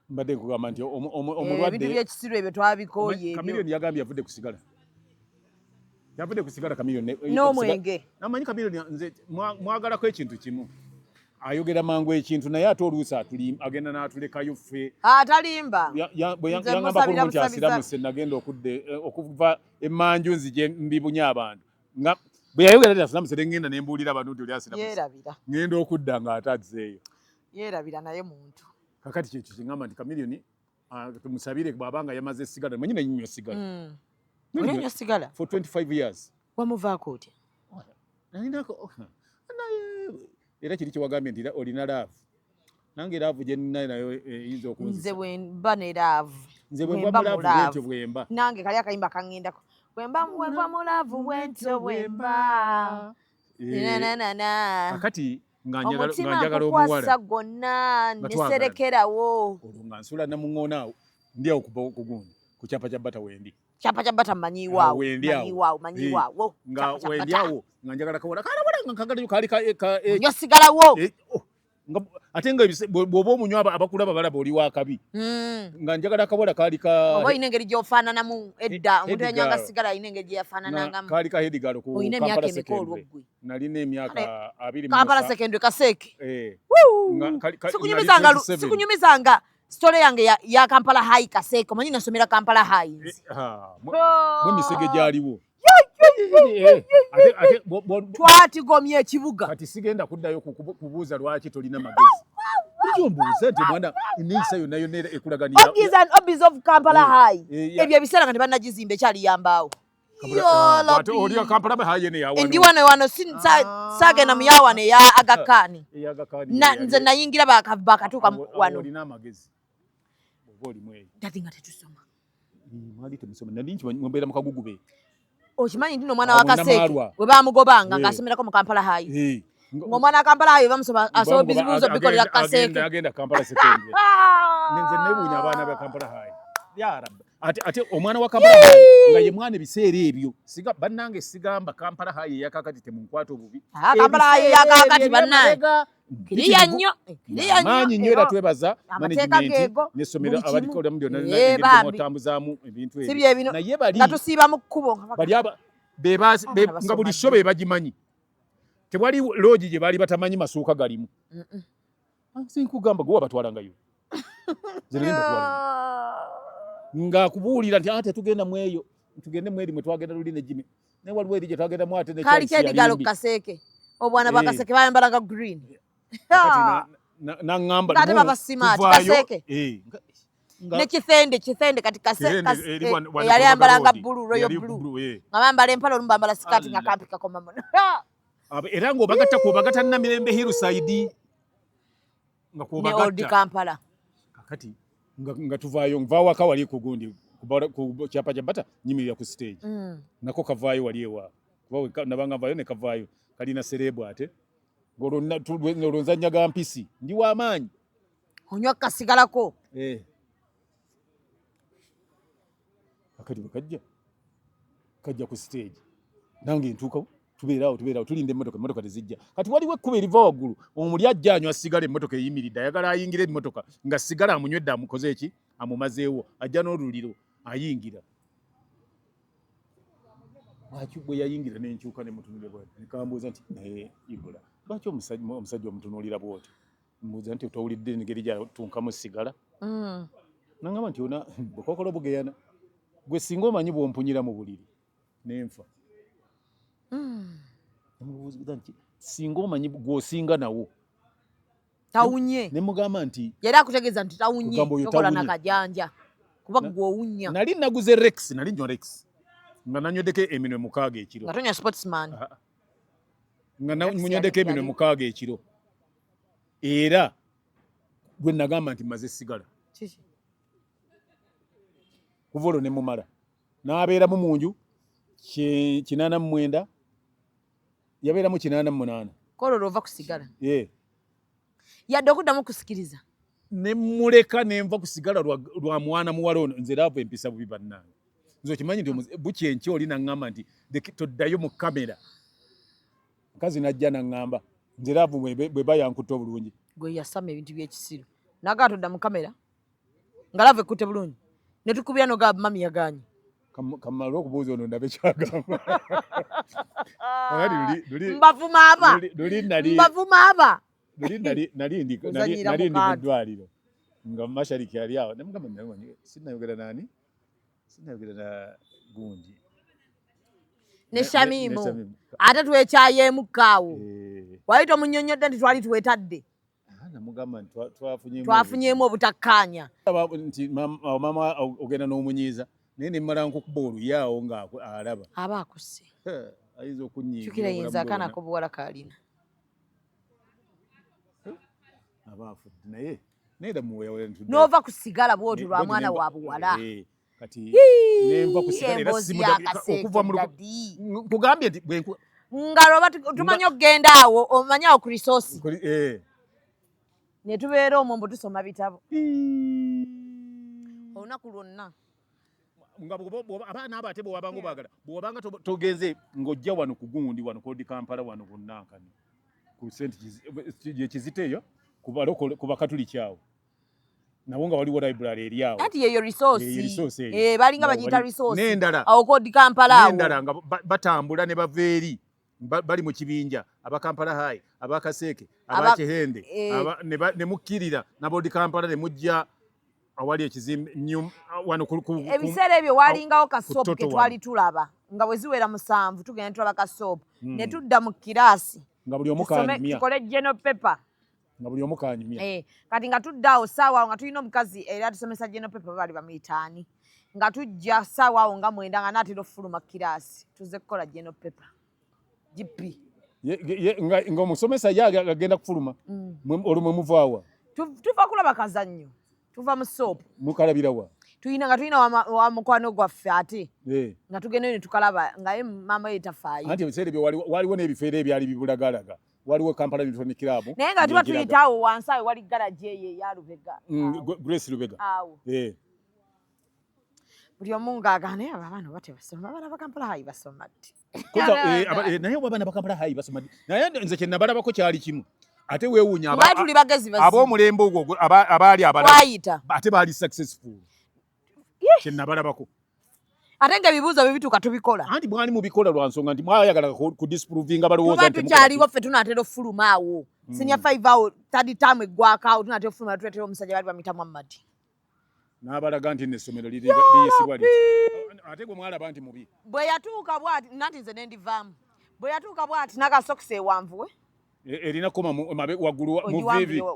mbadde nkugamba nti ebintu omulwadde by'ekisiru ebyo twabikooye ebyo Chameleone yagambye yavudde ku sigala Chameleone n'omwenge namanyi Chameleone nze mwagalako ekintu kimu ayogera mangu ekintu naye ate oluusi agenda n'atulekayo ffe atalimba bwe yangamba ku nti asiramuse nagenda okuva emmanju nzije mbibunya abantu bwe yayogera ati asiramuse ngenda ne mbuulira abantu nti oli asiramuse yeerabira ngenda okudda ng'atazzeeyo yeerabira naye muntu kakati kyekyo kingamba nti Chameleone tumusabire bw'abanga yamaze esigala manyi nanywa sigala onywa sigala for 25 years wamuvaako otya era kiri kiwagambye nti olina laavu nange laavu gye ninayo nayo eyinza okunzisa nze bwemba ne laavu nze bwemba mulaavu bwentyo bwemba nange kali akayimba kaŋŋendako bwemba mulaavu bwentyo bwemba kakati omutima nkukwasa gwonna neserekerawo olwo nga nsula namuŋŋoonaawo ndi awo ku gundi ku kyapa kya bata wendi kyapa kya bata manyiwaawo nga wendi awo nga njagala kawona kalabula nga nkagalayo kali nyo sigalawo ate nga bw'oba omunywa abakulaba balaba oli wakabi nga njagala kabola kaali oba olina engeri gy'ofaananamu edda omuntu yanywanga sigala alina engeri gye yafaananangamu kaali ka Hedigalo ku olina emyaka emeka olwo ggwe nalina emyaka 20 Kampala sekendwe kaseeke sikunyumizanga sitole yange ya Kampala High kaseeke omanyi nasomera Kampala High mwemisege gyaliwo twatigomya ekibuga kati sigenda kuddayo kubuuza lwaki tolina magezi mbuuza nti mwana eneyisa yonna yonna ekulaganira Obis of Kampala High ebyo ebiseera nga tebannagizimba ekyaliyambaawo ndi wano saagenda muyawano eya Agakani nze nayingira bakatuuka wano olina amagezi oba olimu eyo dadi nga tetusoma mwali temusoma nali mbeera mu kagugube okimanyi nti n'omwana wa Kaseeke bwe bamugobanga ng'asomerako mu Kampala High ng'omwana wa Kampala High bamusoma asoba bizibuzo bikolera Kaseeke agenda Kampala Sekendwe nze nebuunya abaana ba Kampala High ya rabbi ate omwana wa Kampala High nga ye mwana ebiseera ebyo bannange sigamba Kampala High eyakakati temunkwata obubi Kampala High eyakakati bannange kiriya nnyo maanyi nnyo era twebaza management n'essomero abalikoolamu byonna n'engeri otambuzaamu ebintu ebyo naye nga tusiiba mu kkubo nga buli sho be bagimanyi tewali loogi gye baali batamanyi masuuka galimu sinkugamba gwe wabatwalangayo ng'akubuulira nti ate tugenda mu eyo tugende mu eri mwe twagenda luli ne Jimmy naye waliwo eri gye twagenda mu ate ne kaali Hedigalo ku Kaseeke obwana bwa Kaseeke bayambalanga green naŋŋamba ate baba simaati Kaseeke ne Kithende kati Kaseeke yali ayambalanga bbulu royo bbulu nga bambala empala olumu bambala sikaati nga kampi kakoma muno era ng'obagatta Namirembe Hillside nga ne Old Kampala kakati nga tuvaayo nvaawo aka wali ku gundi ku kyapa kya bata nyimirira ku stage nako kavaayo wali ewa kuba nabanga nvaayo ne kavaayo kalina serebu ate ng'olwo nzannyaga mpisi ndi w'amaanyi onywa kasigalako akati bwe kajja ku stage nange ntuukawo tubeerawo tulinda emmotoka tezijja kati waliwo ekkuba eriva waggulu omuli ajja anywa sigala emmotoka eyimiridde ayagala ayingira emmotoka nga sigala amunywedde amukoze eki amumazeewo ajja n'oluliro ayingira lwaki bwe yayingira nenkyuka nemutunulira bwati nekambuuza nti naye Ibula lwaki omusajja omutunuulira bwoti mbuuza nti towulidde engeri gyatunkamu sigala nangamba nti ona bwekokola obugeyana gwe singa omanyi bwompunyira mu buliri nenfa nemubuuza nti singa omanyi gwosinga nawo tawunye nemugamba nti yali akutegeeza nti tawunye tokola nakajanja kuba gwowunya nali naguze Rex nali nywa Rex nga nanyweddeko eminwe 6 ekiro nga tonya sportsman nga munywedeko eminwe 6 ekiro era gwe nagamba nti maze sigala kuva olwo nemumala n'abeeramu mu nju 89 yabeeramu 88 kololo ova kusigala yadde okuddamu kusikiriza nemuleka nenva kusigala lwa mwana muwala ono nze laavu empisa bubi bannange nze okimanyi nti bukyenki oli naŋŋamba nti toddayo mu kamera mukazi najja naŋŋamba nze laavu bwe bayankutta obulungi gwe yasama ebintu by'ekisiru nagaa todda mu kamera Ngalave kutte bulungi. Ne tukubira no gaba mami yaganye. Kamalo okubuuza ono ndabe kyagamba. Mbavuma aba. Mbavuma aba. Nali ndi mu ddwaliro. Nga mashariki ali awo. Namugamba nani sinayogera nani? Sinayogera na gundi. Ne Shamimu. Ate tuwekyaye mukaawo. Waito munnyonnyodde nti twali tuwetadde. Namugamba twafunyemu obutakkaanya. Nti mama ogenda n'omunyiiza. Naye ne mmala nkukuba oluyaawo ng'alaba. Aba akusse. Ayinza okunyiiga. Kyukira yinza akaana k'obuwala kaalina. Aba afudde naye damuweewera ntudde. N'ova ku sigala bw'oti lwa mwana wa buwala. Kati nenva ku sigala era okuva mu kugambye nti ngalo tumanyi okugenda awo omanyi awo ku resource. Ne tubeera omwo mbu tusoma bitabo. Olunaku lwonna. Nga abaana abo ate bw'obanga obaagala bw'obanga togenze ng'ojja wano ku gundi wano kodi Kampala wano ku Nankani ku senti Kizito eyo ku bakatuliki awo nabo nga waliwo library eri awo. Anti yeyo resource. Balinga bagiyita resource. Awo kodi Kampala awo. N'endala nga batambula ne bava eri bali mu kibinja aba Kampala High aba Kaseke aba Kihende ne mukkirira nabodi Kampala ne mujja awali ekizimbe wano ebiseera ebyo walingawo kasoopu ke twali tulaba nga bwe ziwera 7 tugenda tulaba kasoopu ne tudda mu kiraasi nga buli omu kanyumya tukole general paper nga buli omu kanyumya kati nga tudda awo saawa awo nga tulina omukazi era tusomesa general paper bali bamuyitaani nga tujja saawa awo nga 9 nga naatera ofuluma kiraasi tuze kukola general paper GP nga omusomesa ye agenda kufuluma olumwe muvaawa tuva kulaba kazannyo tuva mu soap mukalabira wa tulina wa mukwano gwaffe ate nga tugenda ne tukalaba nga ye mama ye tafaayo anti ebiseera ebyo waliwo n'ebifeera ebyali bibulagalaga waliwo Kampala Military Club naye nga tuba tuyitaawo wansi awo wali garaji eyo eya Lubega Grace Lubega awo buli omu ng'agaana abaana bate basoma abaana ba Kampala High basoma ddi naye abaana ba Kampala High basoma ddi naye nze kye nabalabako kyali kimu ate weewuunya tuli bagezi ab'omulembe ogwo abaali abalaba ate baali successful kye nabalabako ate nga ebibuuzo bye bituuka tubikola anti mwali mubikola lwa nsonga nti mwayagala kudisprovinga balowooza nti tukyaliwo ffe tunaatera ofuluma awo senior 5 awo third term eggwako awo tunaatera ofuluma tuletera omusajja baali bamuyita Muhammad n'abalaga nti n'essomero liyisibwa liti ate gwe mwalaba nti mubi bwe yatuuka bw'ati nanti nze ne ndivaamu bwe yatuuka bw'ati n'akasokisi ewanvuwe erina koma waggulu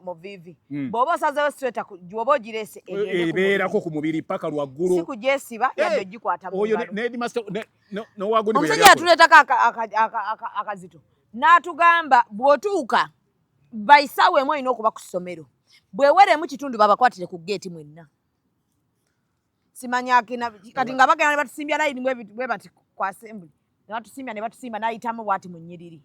mu vivi bw'oba osazeewo straight bw'oba ogireese ebeerako ku mubiri paka lwaggulu si kugyesiba yadde ogikwata mu ngalo omusajja yatuleetako akazito n'atugamba bw'otuuka bayisaawo emu olina okuba ku ssomero bweweremu kitundu babakwatire ku geeti mwenna simanya kati nga bagenda ne batusimbya layini bwe bati ku assembly ne batusimbya ne batusimba n'ayitamu bw'ati mu nnyiriri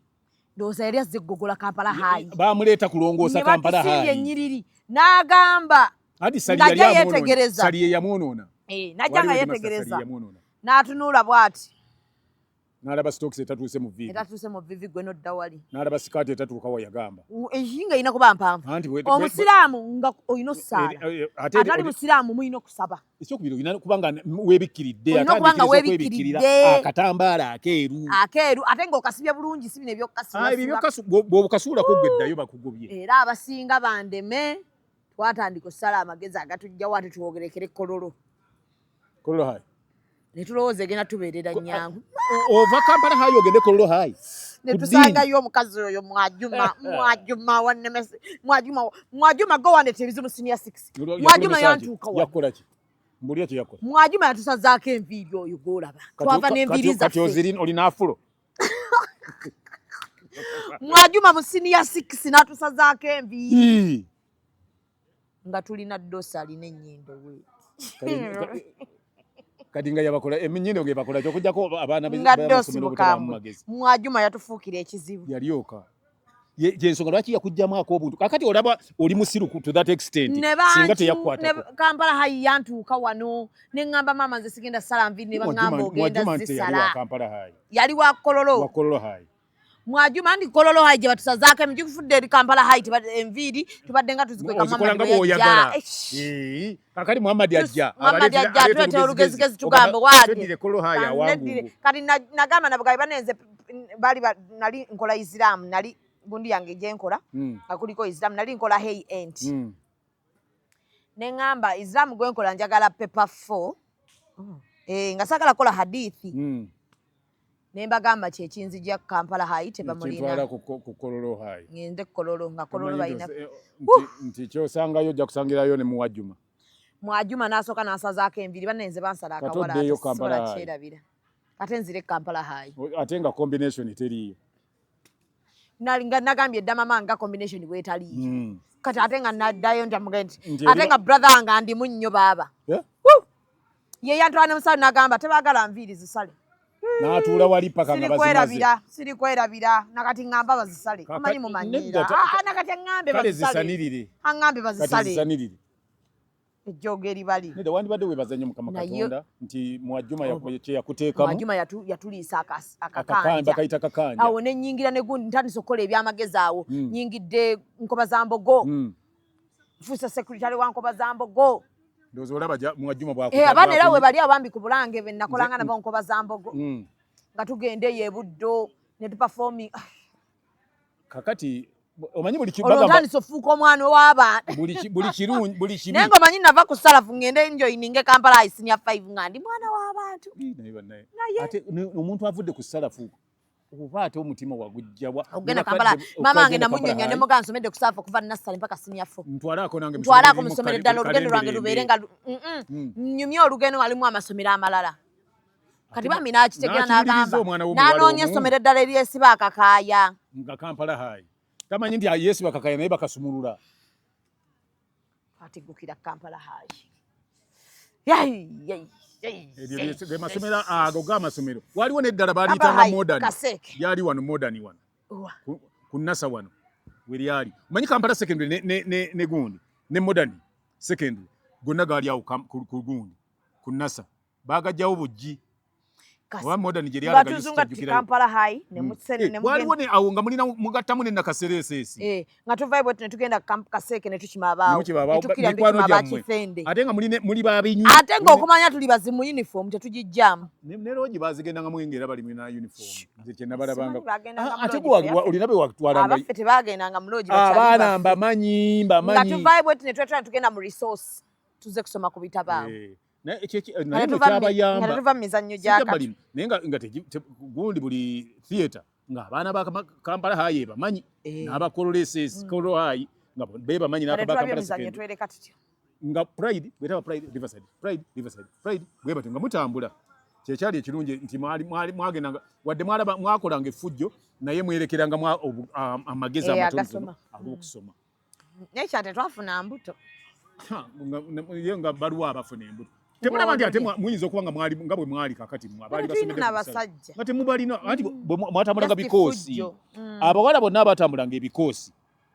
ndowooza yali azze ggogola Kampala High bamuleeta kulongoosa Kampala High ennyiriri n'agamba najja yeetegereza sali ye yamwonoona najja nga yeetegereza n'atunuula bw'ati n'alaba stokes etatuuse mu vivi gwe nodda wali n'alaba sikaati etatuuka wa yagamba eyinga erina kuba mpanvu omusiraamu nga olina ossaala ate ali musiraamu muyina okusaba ekyokubiri olina kuba nga weebikkiridde weebikkirira akatambaala akeeru ate ng'okasibye bulungi si bino ebyokasuulako gwe ddayo bakugobye era abasinga bandeme twatandika ossala amagezi agatujjawo ate twogerekere Kololo High ne tulowooza egenda tubeerera nnyangu ova Kampala High ogende Kololo High ne tusangayo omukazi oyo Mwajuma go wandeta ebizibu senior 6 Mwajuma yantuuka yakola ki mbulya kye yakola Mwajuma yatusazaako enviiri oyo gw'olaba twava n'enviiri zaffe olina afulo Mwajuma mu senior 6 n'atusazaako enviiri nga tulina dosa alina ennyindo we kati nga yabakola eminnyindo ge bakola kyokujjako abaana b'amasomero obutabamu magezi Mwajuma yatufuukira ekizibu yalyoka gyensonga lwaki yakuggyamwako obuntu kakati olaba oli musiru to that extent singa teyakwatako Kampala High yantuuka wano ne ŋŋamba maama nze sigenda ssala nviiri ne baŋŋamba ogenda zisala yali wa Kololo High Mwajuma ndi kololo haije batusazaka mjikufudde eri Kampala High enviri tubadde nga tuzikweka Muhammad oyagala kakali Muhammad ajja tuwete olugezigezi tugambe wadi kolo haya wangu kati nagamba nabagayi banenze bali nali nkola Islam nali gundi yange je nkola akuliko Islam nali nkola hey end nengamba Islam gwe nkola njagala paper 4 nga sagala kola hadithi nemba gamba kyekinzija Kampala High tebamulina ku kololo high ngende kololo nga kololo bayina nti kyosangayo ojja kusangirayo ne Mwajuma nasoka nasazaako enviri banenze bansala akawala Kampala kyerabira ate nzire Kampala High ate nga combination teriyo nalinga nagambye dda mama nga combination bwetaliyo kati ate nga naddayo ndamugenti ate nga brother nga ndi munnyo baba ye yantwana musali nagamba tebagala nviri zisale n'atuula wali paka nga bazimaze siri kwerabira nakati ngamba bazisale kumanyi mumanyira nakati ngambe bazisale angambe bazisale ejjogeri bali neda wandibadde webazannyo Mukama Katonda nti Mwajuma yakuteekamu Mwajuma yatuliisa akakanja bakayita kakanja awo ne nnyingira ne gundi ntandise okukola ebyamagezi awo nnyingidde Nkoba za Mbogo nfuuse secretary wa Nkoba za Mbogo ndozo olaba Mwajuma bwako abaana era we bali abambi ku Bulange be nakolanga nabo Nkoba za Mbogo nga tugende Buddo ne tuperforming kakati omanyi buli kibaga olotani sofuuka omwana w'abantu buli kirungi buli kibi nengo manyi nava ku salafu ngende njoyininge Kampala High senior 5 nga ndi mwana w'abantu ate omuntu avudde ku salafu okuba ate omutima wagujjabwa ogenda Kampala mama wange namunyonya ne muga nsomedde ku salafu okuva nasale mpaka senior 4 ntwalako musomero ddala olugendo lwange lubeere nga nnyumye olugendo walimu amasomero amalala kati bambi nakitegera n'agamba n'anoonya essomero eddala eryesiba akakaaya nga Kampala High tamanyi nti Yesu bakakaya naye bakasumulula atigukira Kampala High ge masomero ago g'amasomero waliwo neddala baaliyitanga modern yali wano modern wano ku NASA wano weryali manyi Kampala secondary ne gundi ne modern secondary gonna gaali awo ku gundi ku NASA bagajjawo bujji wa modern jeri ala batuzunga Kampala High ne mutsene ne waliwo ne awo nga mulina mugattamu ne nakaseresesi nga tuvaye bwe tugenda Kaseke ne tukima abaawo tukira mikwano gyammwe ate nga muli babinyu ate nga okumanya tuli bazimu uniform tetugijjamu ne roji bazigendanga mwengera bali mwina uniform nze kye nabalabanga ate olinabe watwalanga abaffe tebagendanga mu roji abaana mbamanyi nga tuvaye bwe tugenda mu resource tuze kusoma ku bitabaawo naye nga gundi buli theatre nga abaana ba Kampala High bamanyi n'abakololesesi Kololo High nga bebamanyi nga Pride bwetaba Pride Riverside bwe batyo nga mutambula kyekyali ekirungi nti mwagendanga wadde mwakolanga effujjo naye mwerekeranga amagezi amatono ag'okusoma nekyo ate twafuna mbuto ye nga baluwa abafuna embuto temulaba nti ate muyinza okuba nga bwe mwali kakati abaali basomedde nga temubalina anti mwatambulanga bikoosi abawala bonna abatambulanga ebikoosi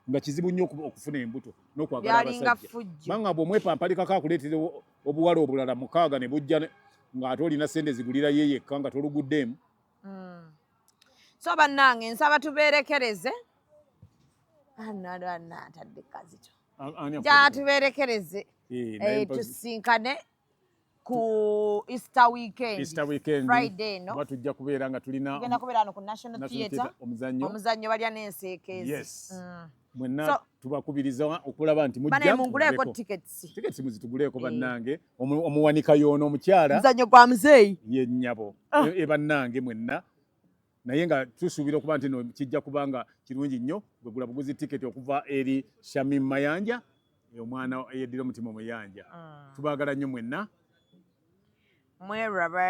nga kizibu nnyo okufuna embuto n'okwagala abasajja banga bw'omwepampalikako akuleetera obuwala obulala 6 ne bujja ng'ate olina sente zigulira ye yekka nga toluguddemu so bannange nsaba tubeerekereze atadde kazito jatuberekereze tusinkane ku Easter weekend Friday no batujja kubeera nga tulina ku National Theatre omuzannyo balya n'enseekezi mwenna tubakubiriza okulaba nti mujja munguleko tickets muzituguleeko bannange omuwanika yoono omukyala muzannyo gwa muzeeyi ye nnyabo bannange mwenna naye nga tusuubira okuba nti no kijja kubanga kirungi nnyo bwegula buguzi tiketi okuva eri Shamim Mayanja omwana eyeddira omutima omuyanja tubaagala nnyo mwenna mweraba